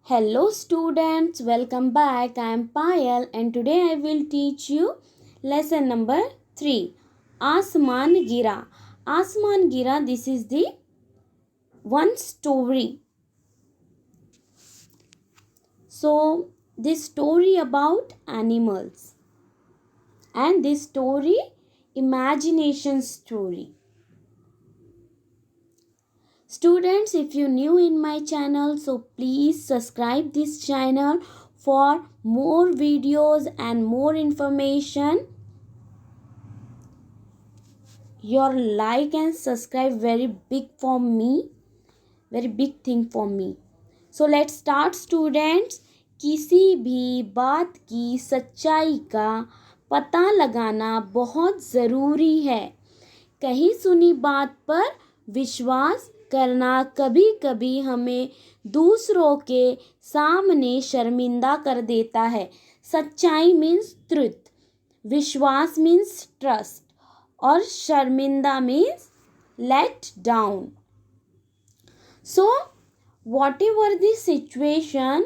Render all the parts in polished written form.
Hello students, welcome back. I am Payal and today I will teach you lesson number 3. Asman Gira. Asman Gira, this is the one story. So, this story about animals and this story imagination story. Students, if you new in my channel, so please subscribe this channel for more videos and more information. Your like and subscribe very big for me, very big thing for me. So let's start students. किसी भी बात की सच्चाई का पता लगाना बहुत ज़रूरी है. कहीं सुनी बात पर विश्वास करना कभी कभी हमें दूसरों के सामने शर्मिंदा कर देता है. सच्चाई मीन्स ट्रुथ, विश्वास मीन्स ट्रस्ट और शर्मिंदा means let down. So whatever the situation,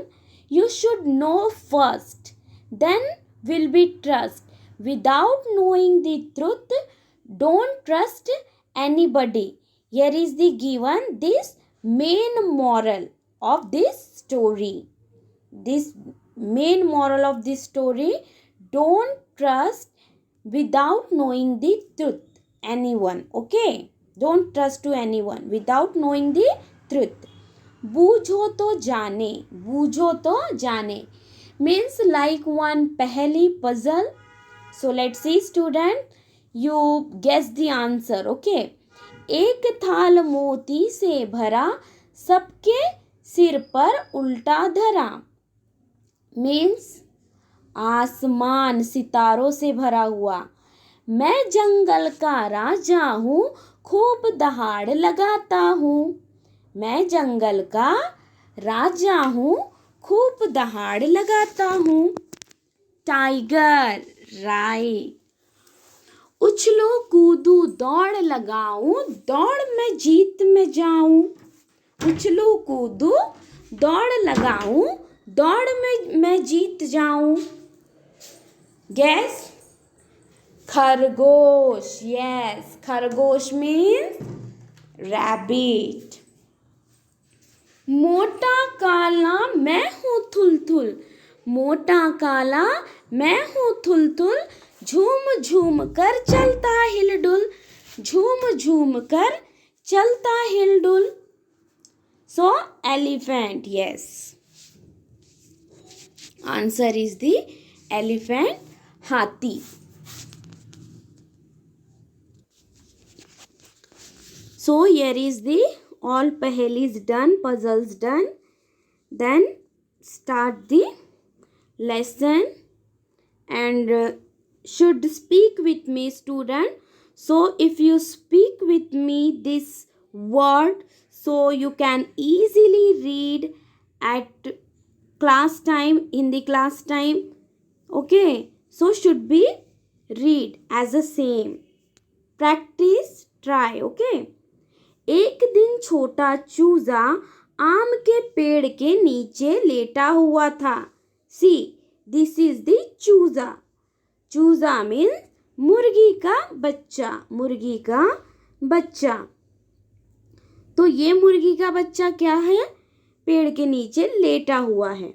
you should know first, then will be trust. Without knowing the truth, don't trust anybody. Here is the given this main moral of this story. This main moral of this story: don't trust without knowing the truth anyone. Okay, don't trust to anyone without knowing the truth. बूझो तो जाने, बूझो तो जाने means like one पहली puzzle. So let's see student, you guess the answer. Okay, एक थाल मोती से भरा, सबके सिर पर उल्टा धरा means आसमान सितारों से भरा हुआ. मैं जंगल का राजा हूँ, खूब दहाड़ लगाता हूँ. मैं जंगल का राजा हूँ, खूब दहाड़ लगाता हूँ. Tiger, right. उछलूं कूदूं दौड़ लगाऊं, दौड़ में जीत में जाऊं. उछलूं कूदूं दौड़ लगाऊं, दौड़ में मैं जीत जाऊं. गैस, खरगोश. यस, खरगोश मीन्स रैबिट. मोटा काला मैं हूँ थुलथुल, मोटा काला मैं हूँ थुलथुल. झूम झूम कर चलता हिलडुल, झूम झूम कर चलता हिलडुल. So elephant. Yes, answer is the elephant, हाथी. So here is the all pahelis done, puzzles done. Then start the lesson and should speak with me student. So if you speak with me this word, so you can easily read at class time, in the class time. Okay, so should be read as a same. Practice, try. Okay. एक दिन छोटा चूजा आम के पेड़ के नीचे लेटा हुआ था. सी, दिस इज द चूजा. चूजा मीन्स मुर्गी का बच्चा, मुर्गी का बच्चा. तो ये मुर्गी का बच्चा क्या है? पेड़ के नीचे लेटा हुआ है.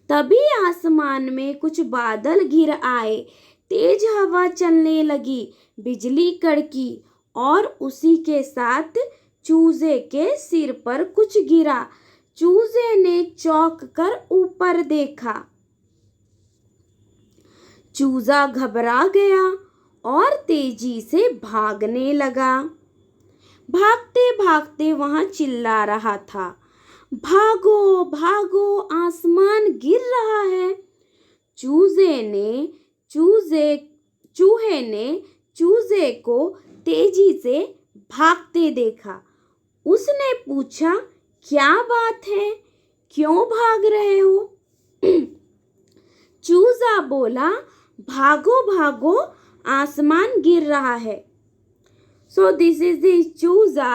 तभी आसमान में कुछ बादल घिर आए, तेज हवा चलने लगी, बिजली कड़की और उसी के साथ चूजे के सिर पर कुछ गिरा. चूजे ने चौंक कर ऊपर देखा. चूजा घबरा गया और तेजी से भागने लगा. भागते भागते वहां चिल्ला रहा था, भागो भागो, आसमान गिर रहा है. चूहे ने चूजे को तेजी से भागते देखा. उसने पूछा, क्या बात है, क्यों भाग रहे हो? चूजा बोला, भागो भागो, आसमान गिर रहा है. So this is the चूजा.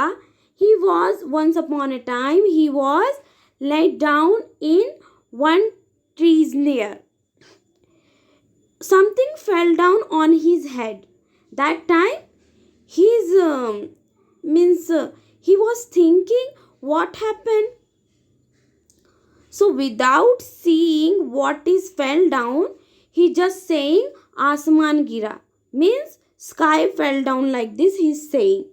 He was once upon a time, he was lay down in one tree's lair. Something fell down on his head. That time his he was thinking what happened. So without seeing what is fell down, he just saying Asman gira, means sky fell down, like this he's saying.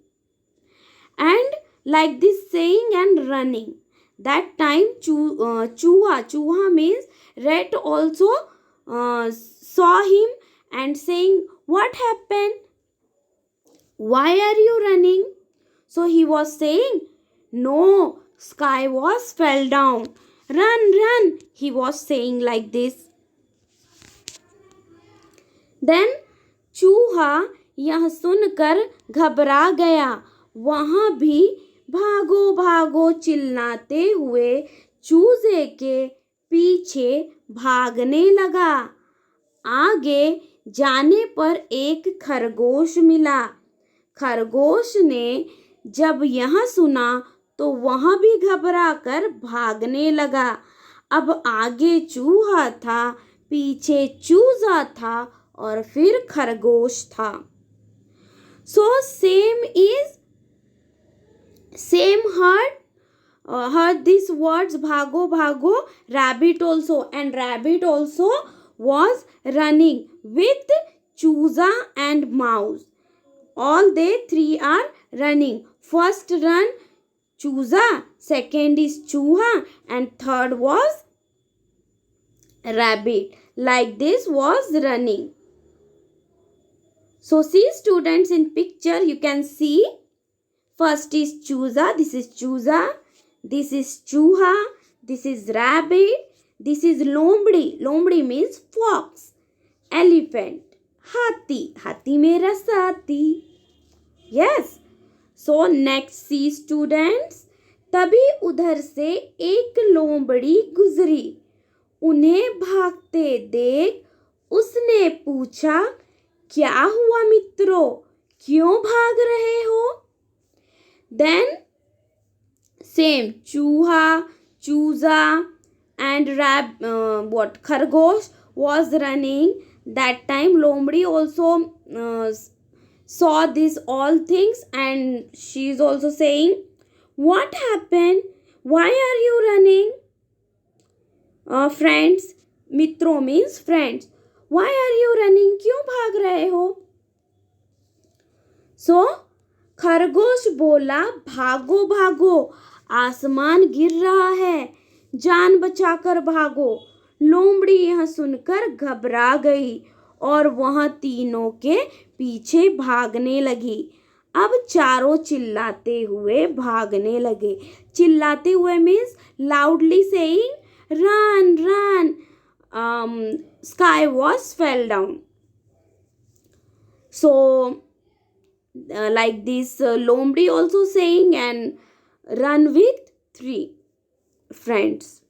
And like this saying and running. That time Chuha means rat also saw him and saying, what happened? Why are you running? So he was saying, no, sky was fell down. Run, run, he was saying like this. Then चूहा यह सुनकर घबरा गया. वहाँ भी भागो भागो चिल्लाते हुए चूजे के पीछे भागने लगा. आगे जाने पर एक खरगोश मिला. खरगोश ने जब यह सुना तो वह भी घबरा कर भागने लगा. अब आगे चूहा था, पीछे चूजा था और फिर खरगोश था. So same heard these words bhago bhago rabbit also, and rabbit also was running with chooza and mouse. All they three are running. First run chooza, second is chooha, and third was rabbit. Like this was running. So see students, in picture you can see first is chooza, this is chooza, this is chooha, this is rabbit, this is lombdi. Lombdi means fox, elephant, hathi. Hathi mera sathi. Yes. So next see students, तभी उधर से एक लोमड़ी गुजरी. उन्हें भागते देख उसने पूछा, क्या हुआ मित्रों, क्यों भाग रहे हो? Then same चूहा, चूजा and खरगोश was running. That time लोमड़ी also saw these all things and she is also saying, what happened? Why are you running? Friends, mitro means friends. Why are you running? क्यों भाग रहे हो? So खरगोश बोला, भागो भागो, आसमान गिर रहा है, जान बचाकर भागो. लोमड़ी यह सुनकर घबरा गई और वह तीनों के पीछे भागने लगी. अब चारों चिल्लाते हुए भागने लगे. चिल्लाते हुए means loudly saying run, run. Sky was fell down. So like this Lombdi also saying and run with three friends.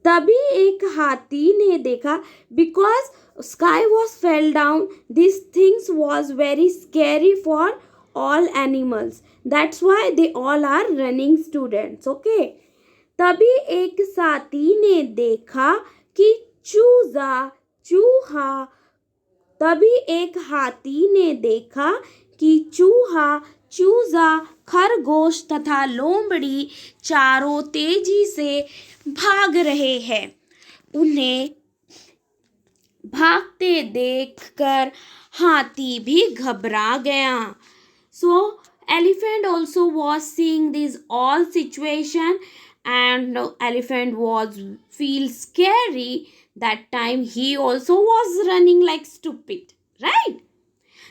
तभी एक हाथी ने देखा, because sky was fell down, these things was very scary for all animals. That's why they all are running students. Okay. तभी एक साथी ने देखा कि चूजा, चूहा. तभी एक हाथी ने देखा कि चूहा, चूजा, खरगोश तथा लोमड़ी चारों तेजी से भाग रहे हैं. उन्हें भागते देखकर हाथी भी घबरा गया. So elephant also was seeing this all situation and elephant was feel scary. That time he also was running like stupid, right?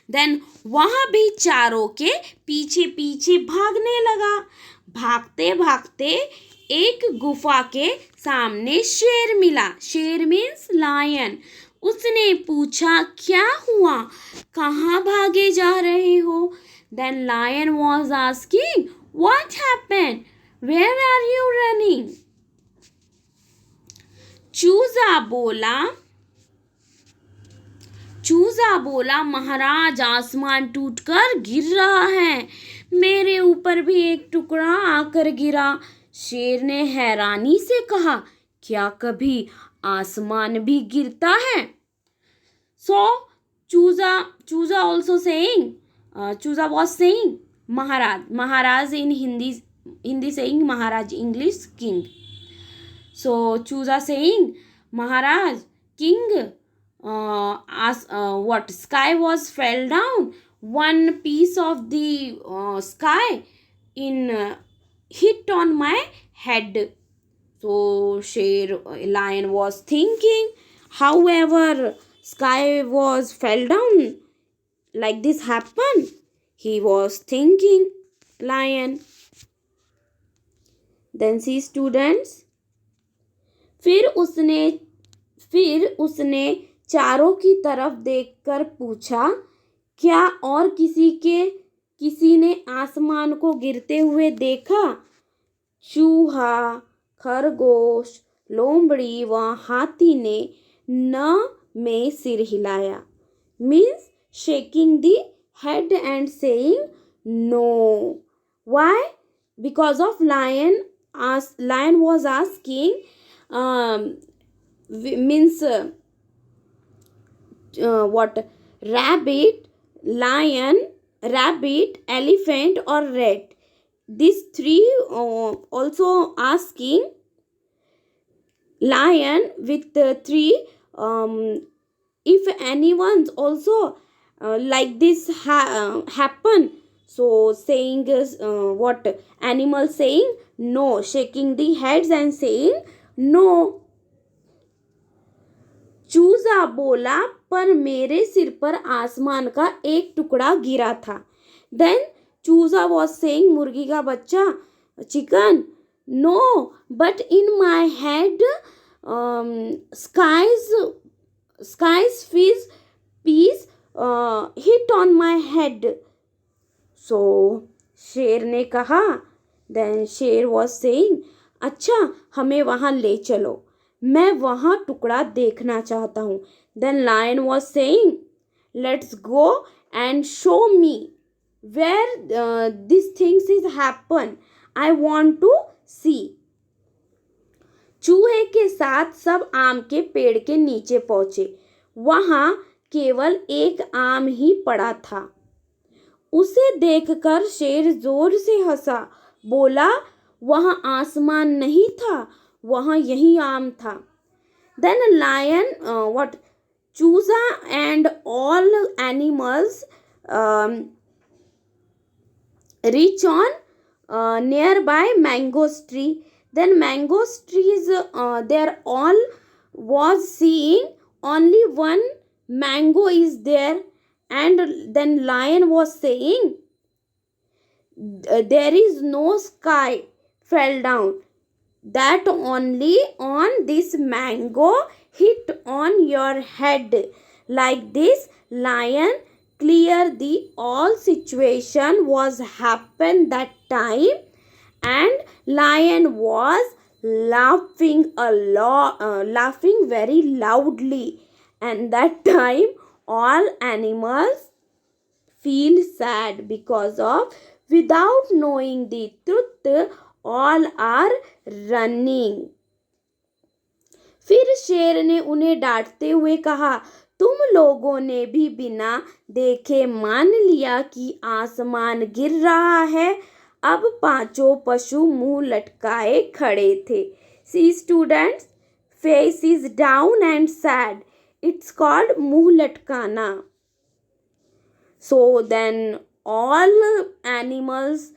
Then वहाँ भी चारों के पीछे पीछे भागने लगा. भागते भागते एक गुफा के सामने शेर मिला. शेर मीन्स लायन. उसने पूछा, क्या हुआ, कहाँ भागे जा रहे हो? Then lion was asking, what happened? Where are you running? चूजा बोला, महाराज आसमान टूटकर गिर रहा है, मेरे ऊपर भी एक टुकड़ा आकर गिरा। शेर ने हैरानी से कहा, क्या कभी आसमान भी गिरता है? सो चूजा also saying, चूजा was saying Maharaj in Hindi saying Maharaj, English king. So Chusa saying, Maharaj, king, what sky was fell down. One piece of the sky in hit on my head. So lion was thinking, however, sky was fell down. Like this happened. He was thinking, lion. Then see students. फिर उसने चारों की तरफ देखकर पूछा, क्या और किसी ने आसमान को गिरते हुए देखा? चूहा, खरगोश, लोमड़ी व हाथी ने न में सिर हिलाया, means shaking the head and saying no. Why? Because of lion was asking, means what? Rabbit, lion, rabbit, elephant or rat. These three also asking lion with three, if anyone's also like this happen. So saying what? Animal saying no, shaking the heads and saying no. चूजा बोला, पर मेरे सिर पर आसमान का एक टुकड़ा गिरा था. देन चूजा वॉज सेइंग, मुर्गी का बच्चा, chicken, no, but in my head skies fish piece hit on my head. So शेर ने कहा. देन शेर वॉज सेइंग, अच्छा हमें वहां ले चलो, मैं वहां टुकड़ा देखना चाहता हूँ. Then lion was saying, let's go and show me where this things is happen, I want to see. चूहे के साथ सब आम के पेड़ के नीचे पहुंचे. वहां केवल एक आम ही पड़ा था. उसे देखकर शेर जोर से हंसा, बोला, वहां आसमान नहीं था, वहां यही आम था. Then lion what? चूजा and all animals reach on nearby mango tree. Then mango trees, they're all was seeing only one mango is there. And then lion was saying, there is no sky fell down, that only on this mango hit on your head. Like this lion clear the all situation was happened that time, and lion was laughing laughing very loudly. And that time all animals feel sad because of, without knowing the truth, all are running. फिर शेर ने उन्हें डांटते हुए कहा, तुम लोगों ने भी बिना देखे मान लिया कि आसमान गिर रहा है. अब पांचों पशु मुंह लटकाए खड़े थे. See students, face is down and sad, it's called मुंह लटकाना. So then all animals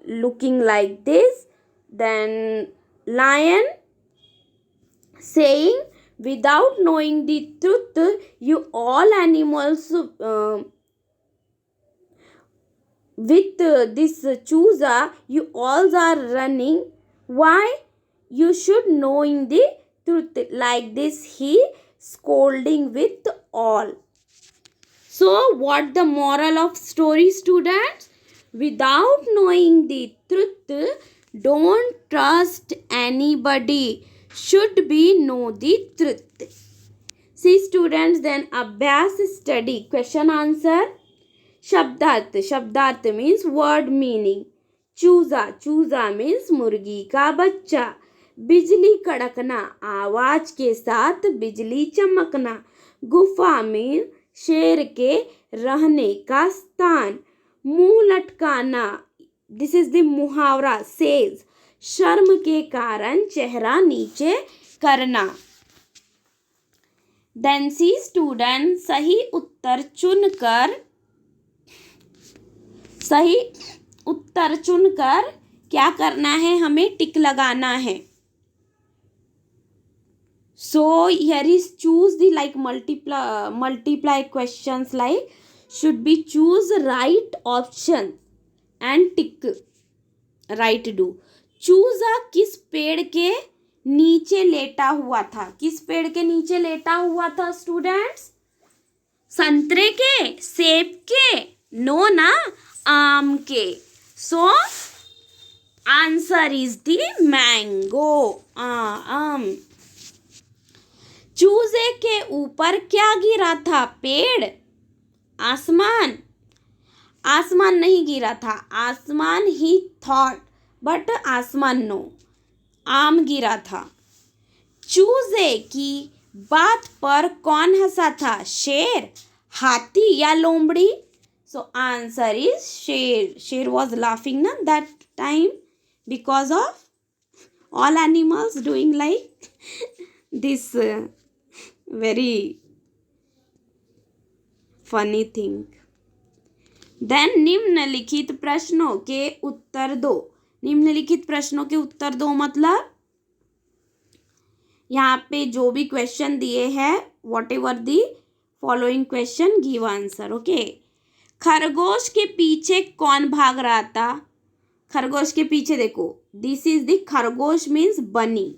looking like this. Then lion saying, without knowing the truth, you all animals with this choosa, you all are running. Why? You should knowing the truth. Like this he scolding with all. So what the moral of story, students? Without knowing the truth, don't trust anybody. Should be know the truth. See students, then Abhyas study. Question answer. शब्दार्थ, शब्दार्थ means word meaning. चूजा, चूजा means मुर्गी का बच्चा. बिजली कड़कना, आवाज के साथ बिजली चमकना. गुफा मीन्स शेर के रहने का स्थान. मुंह लटकाना, दिस इज द मुहावरा सेज, शर्म के कारण चेहरा नीचे करना. देन सी स्टूडेंट, सही उत्तर चुनकर क्या करना है, हमें टिक लगाना है. So here is choose the like multiply questions like should be choose right option and tick right do. चूजा किस पेड़ के नीचे लेटा हुआ था, किस पेड़ के नीचे लेटा हुआ था स्टूडेंट्स? संतरे के, सेब के, नो ना, आम के. सो आंसर इज द मैंगो, आम. चूजे के ऊपर क्या गिरा था, पेड़, आसमान? आसमान नहीं गिरा था, आसमान ही थॉट बट आसमान नो, आम गिरा था. चूजे की बात पर कौन हंसा था, शेर, हाथी या लोमड़ी? सो आंसर इज शेर. शेर वॉज लाफिंग ना that time because of all animals doing like this very funny thing. Then निम्नलिखित प्रश्नों के उत्तर दो. निम्नलिखित प्रश्नों के उत्तर दो मतलब यहाँ पे जो भी क्वेश्चन दिए हैं, what ever the following question give answer. Okay. खरगोश के पीछे कौन भाग रहा था? खरगोश के पीछे देखो, दिस इज द खरगोश मीन्स बनी,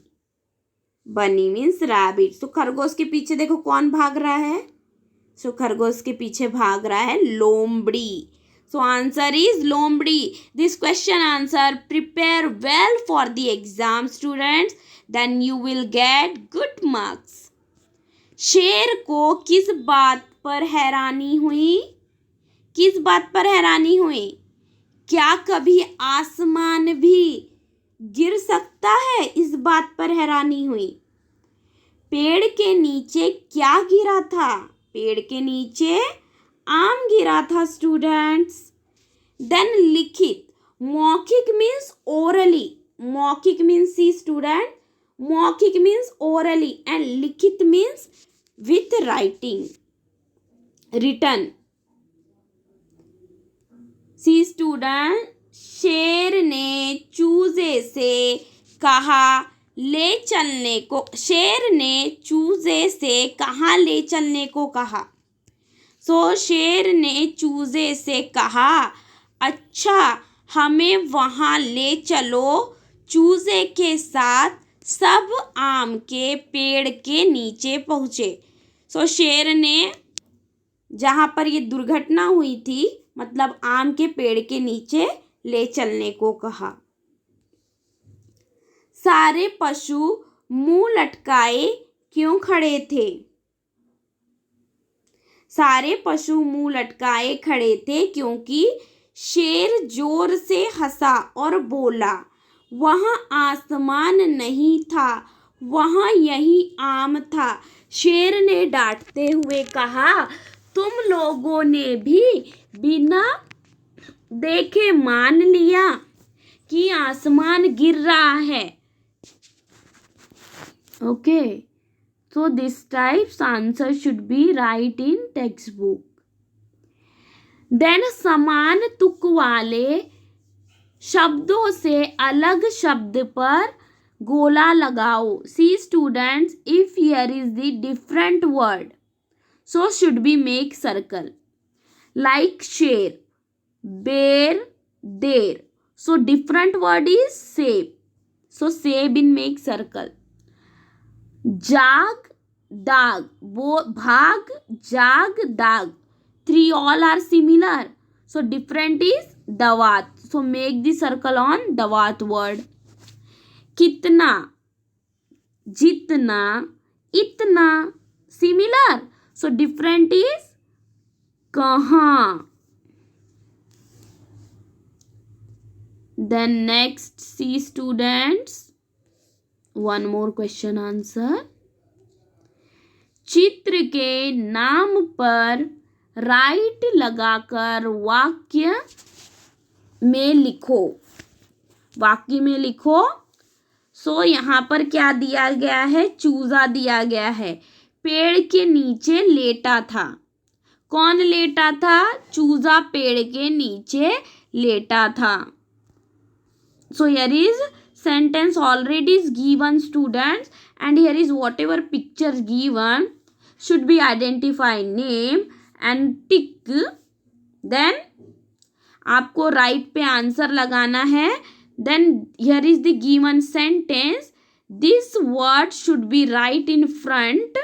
बनी मीन्स रैबिट. सो खरगोश के पीछे देखो कौन भाग रहा है. सो खरगोश के पीछे भाग रहा है लोमड़ी. सो आंसर इज लोमड़ी. This question answer prepare well for the exam students, then you will get good marks. शेर को किस बात पर हैरानी हुई? किस बात पर हैरानी हुई? क्या कभी आसमान भी गिर सकता है, इस बात पर हैरानी हुई. पेड़ के नीचे क्या गिरा था? पेड़ के नीचे आम गिरा था स्टूडेंट्स. देन लिखित, मौखिक मीन्स ओरली, मौखिक मीन्स सी स्टूडेंट, मौखिक मीन्स ओरली एंड लिखित means with writing, written. See student, शेर ने चूजे से कहा ले चलने को, शेर ने चूजे से कहाँ ले चलने को कहा? सो शेर ने चूजे से कहा अच्छा हमें वहाँ ले चलो. चूजे के साथ सब आम के पेड़ के नीचे पहुँचे. सो शेर ने जहाँ पर ये दुर्घटना हुई थी मतलब आम के पेड़ के नीचे ले चलने को कहा. सारे पशु मुंह लटकाए क्यों खड़े थे? सारे पशु मुंह लटकाए खड़े थे क्योंकि शेर जोर से हंसा और बोला वहाँ आसमान नहीं था, वहाँ यही आम था. शेर ने डांटते हुए कहा तुम लोगों ने भी बिना देखे मान लिया कि आसमान गिर रहा है. Okay, so this type's answer should be right in textbook. Then समान तुक वाले शब्दों से अलग शब्द पर गोला लगाओ. See students, if here is the different word, so should be make circle. Like शेर, bear, there. So different word is save. So save in make circle. जाग, दाग, वो भाग, जाग, दाग. 3 all are similar. So different is दवात. So make the circle on दवात word. कितना, जितना, इतना similar. So different is कहाँ. Then next, see students, one more question answer. चित्र के नाम पर राइट लगाकर वाक्य में लिखो, वाक्य में लिखो। सो यहाँ पर क्या दिया गया है, चूजा दिया गया है। पेड़ के नीचे लेटा था, कौन लेटा था, चूजा पेड़ के नीचे लेटा था। So here is sentence already is given students, and here is whatever picture given should be identify name and tick. Then आपको right पे आंसर लगाना है. Then here is the given sentence. This word should be right in front.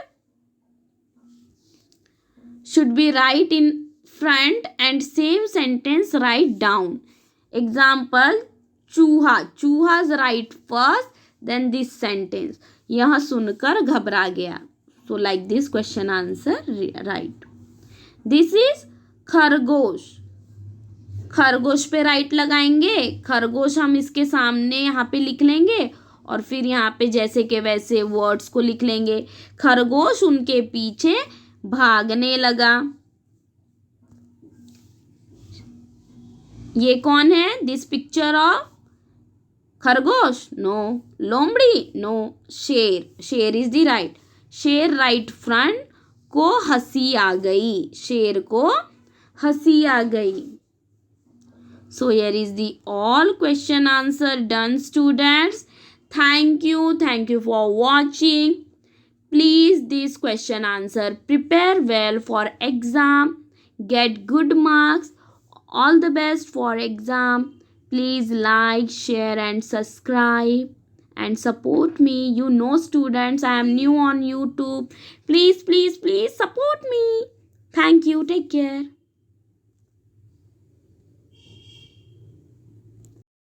Should be right in front and same sentence write down. Example, चूहा, चूहा's right first, then this sentence. यह सुनकर घबरा गया. So like this question answer right. This is खरगोश, खरगोश पे right लगाएंगे. खरगोश हम इसके सामने यहाँ पे लिख लेंगे और फिर यहाँ पे जैसे के वैसे वर्ड्स को लिख लेंगे. खरगोश उनके पीछे भागने लगा. ये कौन है, दिस पिक्चर ऑफ खरगोश, नो. लोमड़ी, नो. शेर, शेर इज द राइट. शेर राइट फ्रंट. को हंसी आ गई, शेर को हंसी आ गई. So here is the all question answer done students. Thank you for watching. Please this question answer prepare well for exam, get good marks. All the best for exam. Please like, share and subscribe and support me. You know students, I am new on YouTube. Please support me. Thank you. Take care.